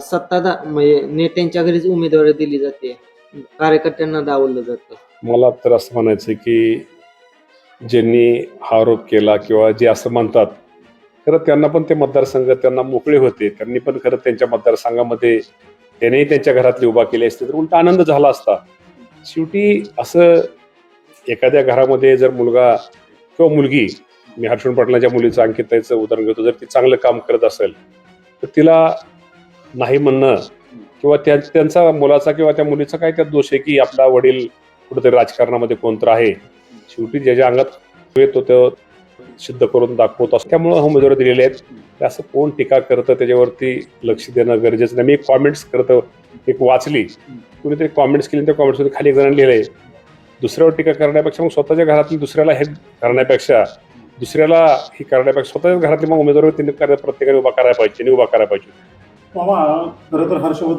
म्हणजे नेत्यांच्या घरीच उमेदवारी दिली जाते, कार्यकर्त्यांना डावललं जातं. मला तर असं म्हणायचं की ज्यांनी हा आरोप केला किंवा जे असं म्हणतात, खरं त्यांना पण ते मतदारसंघ त्यांना मोकळे होते. त्यांनी पण खरं त्यांच्या मतदारसंघामध्ये त्यांनीही त्यांच्या घरातली उभा केली असते तर उलटा आनंद झाला असता. शेवटी असं एखाद्या घरामध्ये जर मुलगा किंवा मुलगी, मी हर्षण पाटलांच्या मुलीचं अंकिताचं उदाहरण घेतो, जर ती चांगलं काम करत असेल तर तिला नाही म्हणणं किंवा त्यांचा मुलाचा किंवा त्या मुलीचा काय त्यात दोष आहे की आपला वडील कुठेतरी राजकारणामध्ये कोणतं आहे. शेवटी ज्याच्या अंगात येतो तो सिद्ध करून दाखवत असतो. त्यामुळे उमेदवारी दिलेले आहेत. असं कोण टीका करतं त्याच्यावरती लक्ष देणं गरजेचं नाही. मी एक कॉमेंट्स करतो, एक वाचली, कुणीतरी कॉमेंट्स केली, त्या कॉमेंट्समध्ये खाली एक जणांनी लिहिलंय, दुसऱ्यावर टीका करण्यापेक्षा मग स्वतःच्या घरातली दुसऱ्याला हे करण्यापेक्षा स्वतःच्याच घरातली मग उमेदवार प्रत्येकाने उभा करायला पाहिजे, उभा करायला पाहिजे. खरं तर हर्षवर्धन